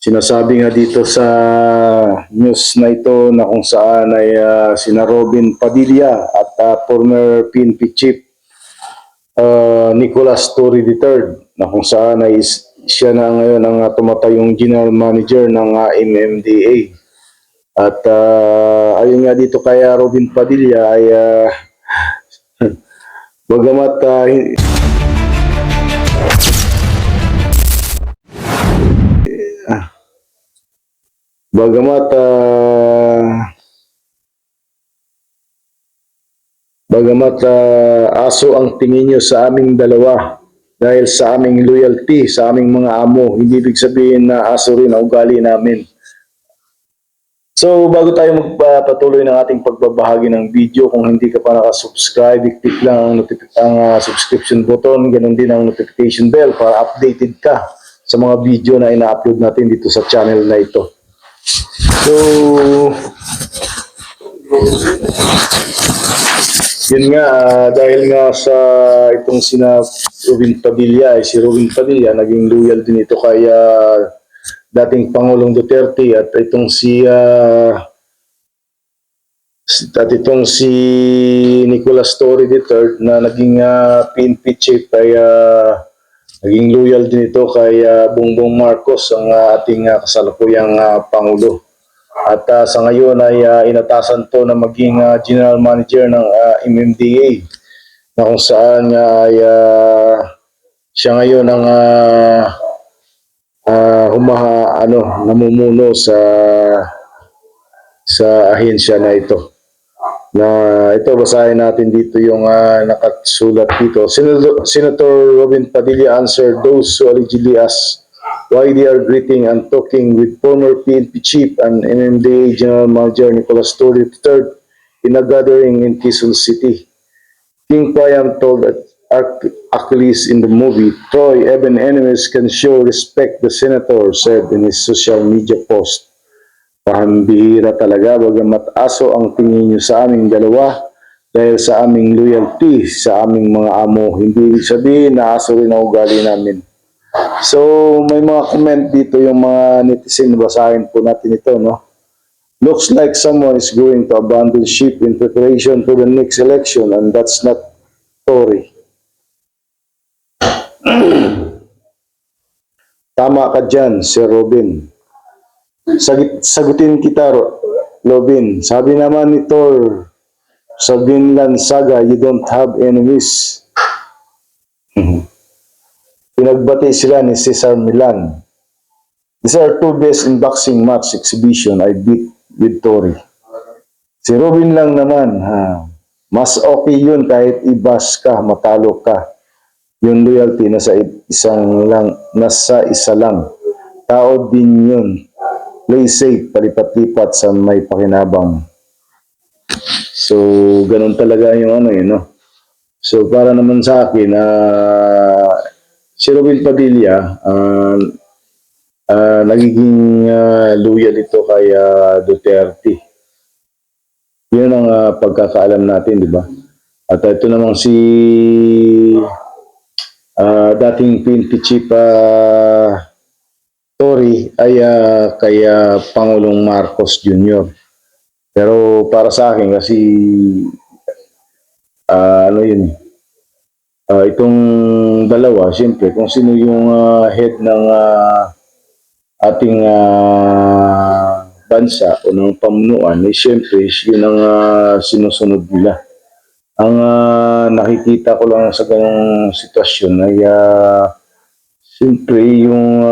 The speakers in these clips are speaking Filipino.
Sinasabi nga dito sa news na ito na kung saan ay sina Robin Padilla at former PNP Chief Nicolas Torre III na kung saan ay siya na ngayon ang tumatayong General Manager ng MMDA. At ayun nga dito kay Robin Padilla ay bagamat bagamat aso ang tingin nyo sa aming dalawa dahil sa aming loyalty sa aming mga amo, hindi ibig sabihin na aso rin ang ugali namin. So bago tayo magpatuloy ng ating pagbabahagi ng video, kung hindi ka pa nakasubscribe, i-click lang ang subscription button, ganoon din ang notification bell para updated ka sa mga video na ina-upload natin dito sa channel na ito. So yun nga, dahil nga sa itong sina Robin Padilla, si Robin Padilla naging loyal din ito kay dating Pangulong Duterte at itong si Nicolas Torre III na naging PNP chief ay naging loyal din ito kay Bongbong Marcos, ang ating kasalukuyang Pangulo. At sa ngayon ay inatasan to na maging general manager ng MMDA na kung saan ay siya ngayon ang namumuno sa ahensya na ito. Na ito, basahin natin dito yung nakasulat dito. Senator Robin Padilla answered those who allegedly asked why they are greeting and talking with former PNP chief and MMDA General Manager Nicolas Torre III in a gathering in Quezon City. King Priam told Achilles in the movie, Troy, even enemies can show respect, the senator said in his social media post. Pahambihira talaga, bagamat aso ang tingin nyo sa aming dalawa dahil sa aming loyalty sa aming mga amo, hindi ibig sabihin na aso rin ang ugali namin. So may mga comment dito yung mga netizen, basahin po natin ito, no? Looks like someone is going to abandon ship in preparation for the next election, and that's not Tory. Tama ka dyan, Sir Robin. Sagutin kita, Robin. Sabi naman ni Thor sa Vinland Saga, you don't have enemies. Pinagbati sila ni Cesar Millan. These are two best in boxing match exhibition I beat with Tory. Si Robin lang naman, mas okay yun kahit ibas ka, matalo ka. Yung loyalty nasa isa lang. Tao din yun. Play safe, palipat-lipat sa may pakinabang. So, ganun talaga yung no? So, para naman sa akin, si Robin Padilla, nagiging loyal ito kay Duterte. Yun ang pagkakaalam natin, di ba? At ito namang si dating PNP Chief Tory ay kay Pangulong Marcos Jr. Pero para sa akin kasi itong dalawa, siyempre kung sino yung head ng ating bansa o ng pamunuan, siyempre yun ang sinusunod nila. Ang nakikita ko lang sa ganung sitwasyon ay siyempre yung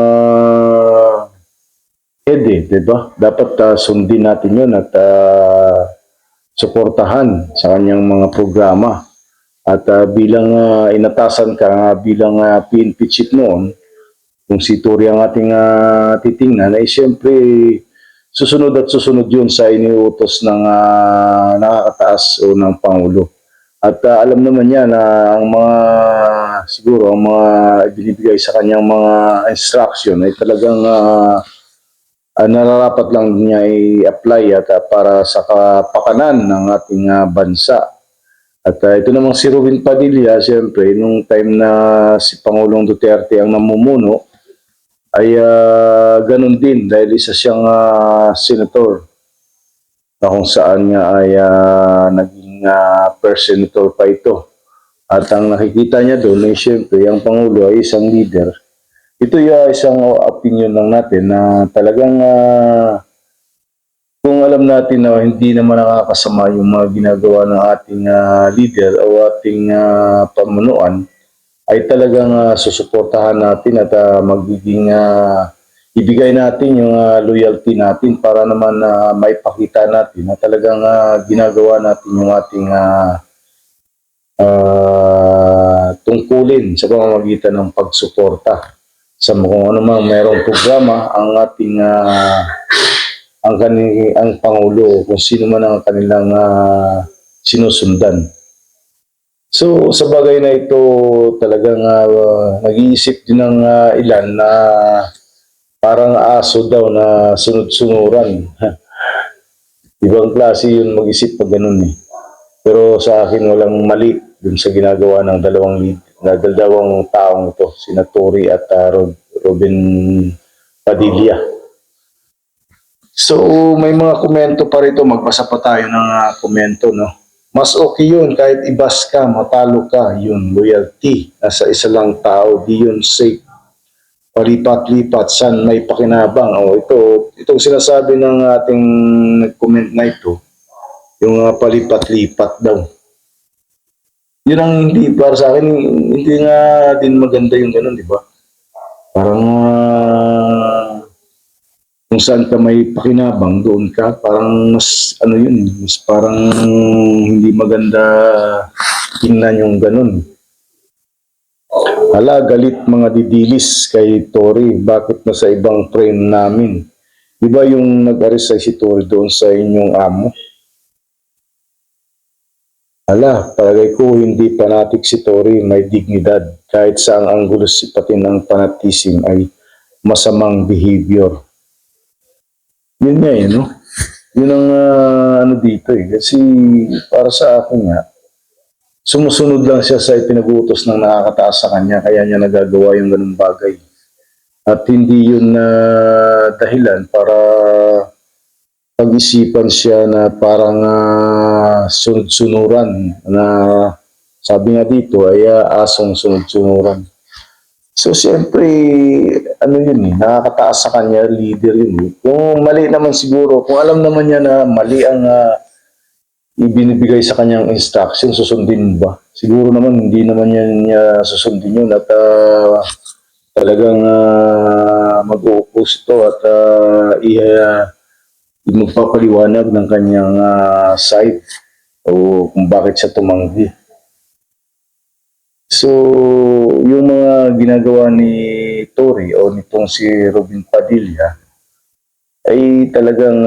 head, diba? Dapat sundin natin yun at suportahan sa kanyang mga programa. At bilang inatasan ka bilang PNP chief noon, kung si Tory ang ating titingnan, ay siyempre susunod at susunod yun sa iniutos ng nakakataas o ng Pangulo. At alam naman niya na ang mga ibinibigay sa kanyang mga instruction ay talagang nararapat lang niya i-apply at para sa kapakanan ng ating bansa. At ito namang si Robin Padilla, siyempre, nung time na si Pangulong Duterte ang namumuno, ay ganun din dahil isa siyang senator na kung saan nga ay naging first senator pa ito. At ang nakikita niya doon ay siyempre ang Pangulo ay isang leader. Ito ay isang opinion lang natin na talagang kung alam natin na hindi naman nakakasama yung mga ginagawa ng ating leader o ating pamunuan, ay talagang susuportahan natin at magiging ibigay natin yung loyalty natin para naman maipakita natin na talagang ginagawa natin yung ating tungkulin sa pamamagitan ng pagsuporta sa kung ano mang mayroong programa ang ating ang Pangulo kung sino man ang kanilang sinusundan. So sa bagay na ito talagang nag-iisip din ng ilan na parang aso daw na sunod-sunuran. Ibang klase yun mag-isip pag ganun eh. Pero sa akin walang mali dun sa ginagawa ng dalawang taong ito, sina Tory at Robin Padilla. So may mga komento pa rito, magbasa pa tayo ng komento, no? Mas okay yun kahit ibas ka, matalo ka, yun loyalty. Nasa isa lang tao, di yun safe. Palipat-lipat, san may pakinabang. O itong sinasabi ng ating nag-comment na ito, yung palipat-lipat daw. Yun ang hindi, para sa akin, hindi nga din maganda yung ganun, di ba? Parang kung saan ka may pakinabang, doon ka, parang mas, ano yun, mas parang hindi maganda tingnan yung ganun. Hala, galit mga didilis kay Tory, bakit nasa ibang frame namin? Di ba yung nag-arrest ay si Tory doon sa inyong amo? Hala, palagay ko hindi fanatic si Tory, may dignidad. Kahit saang anggulo sipatin ng fanatism ay masamang behavior. Yun nga no? Yun ang ano dito eh. Kasi para sa akin nga, sumusunod lang siya sa ipinag-utos ng nakakataas sa kanya, kaya niya nagagawa yung ganung bagay. At hindi yun na dahilan para pag-isipan siya na parang sunod-sunuran na sabi nga dito ay asong sunod-sunuran. So, siyempre, ano yun eh, nakakataas sa kanya, leader yun eh. Kung mali naman siguro, kung alam naman niya na mali ang ibinibigay sa kanyang instruction, susundin ba? Siguro naman, hindi naman niya susundin yun at talagang mag-uupos ito at magpapaliwanag ng kanyang side o kung bakit siya tumanggi. So, yung mga ginagawa ni Tory o nitong si Robin Padilla ay talagang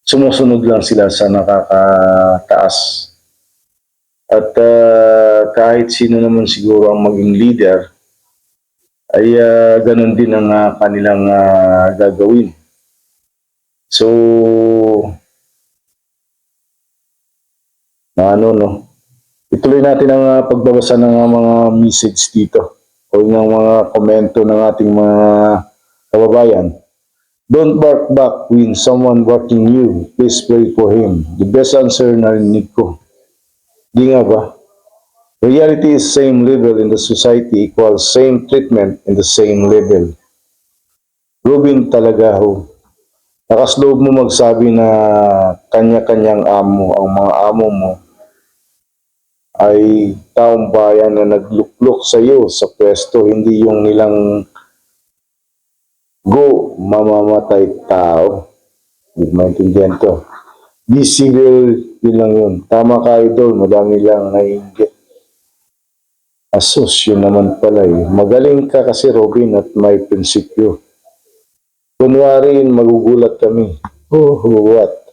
sumusunod lang sila sa nakakataas. At kahit sino naman siguro ang maging leader, ay ganun din ang kanilang gagawin. So, ano no, ituloy natin ang pagbabasa ng mga message dito o ng mga komento ng ating mga kababayan. Don't bark back when someone barking you. Please pray for him. The best answer na narinig ko. Di nga ba? Reality is same level in the society equals same treatment in the same level. Robin talaga ho. Nakasloob mo magsabi na kanya-kanyang amo, ang mga amo mo ay taong bayan na nagluklok sa iyo sa pwesto, hindi yung nilang go, mamamatay tao. Hindi maintindihan to. Be civil, yun lang yun. Tama ka, idol, madami lang naiinggit. Asus, yun naman pala eh. Magaling ka kasi, Robin, at may prinsipyo. Kunwari, magugulat kami. Oh, what?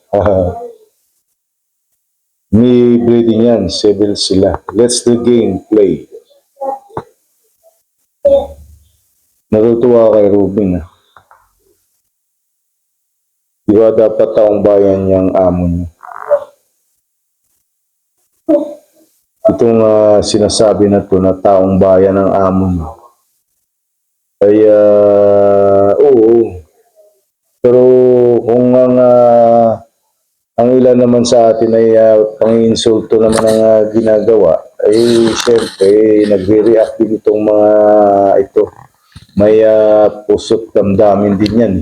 May breeding yan, civil sila. Let's the game play. Natutuwa kay Robin. Di ba dapat taong bayan niyang amo niya? Itong sinasabi na to na taong bayan ang amo niya. Kaya, oo. Pero kung ang ilan naman sa atin ay pang-insulto naman ang ginagawa, ay siyempre nagre-react din itong mga ito. May puso't damdamin din yan.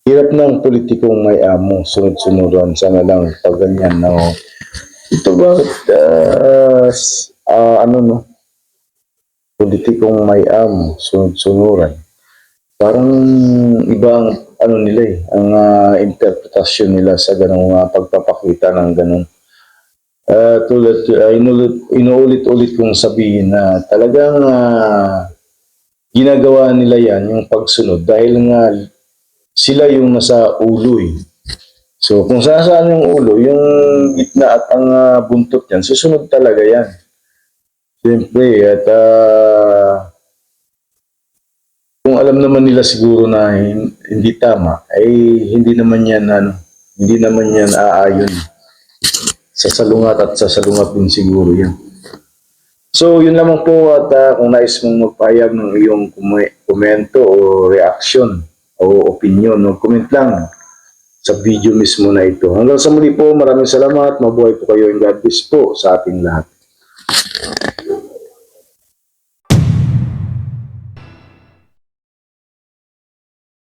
Hirap ng politikong may amo, sunod-sunuran, sana lang pag ganyan, no? Ito bakit, ano no, politikong may amo, sunod-sunuran. Parang ibang ano nila eh, ang interpretasyon nila sa ganong pagpapakita ng ganong. Tulad, inuulit-ulit kong sabihin na talagang ginagawa nila yan, yung pagsunod, dahil nga sila yung nasa ulo eh. So kung saan yung ulo, yung gitna at ang buntot yan, susunod talaga yan. Siyempre, at kung alam naman nila siguro na hindi tama, ay hindi naman yan aayon. Sa salungat at sa salungat din siguro yan. So, yun lamang po at kung nais mong magpahayag ng iyong komento o reaction o opinion, comment lang sa video mismo na ito. Hanggang sa muli po, maraming salamat. Mabuhay po kayo and God bless po sa ating lahat.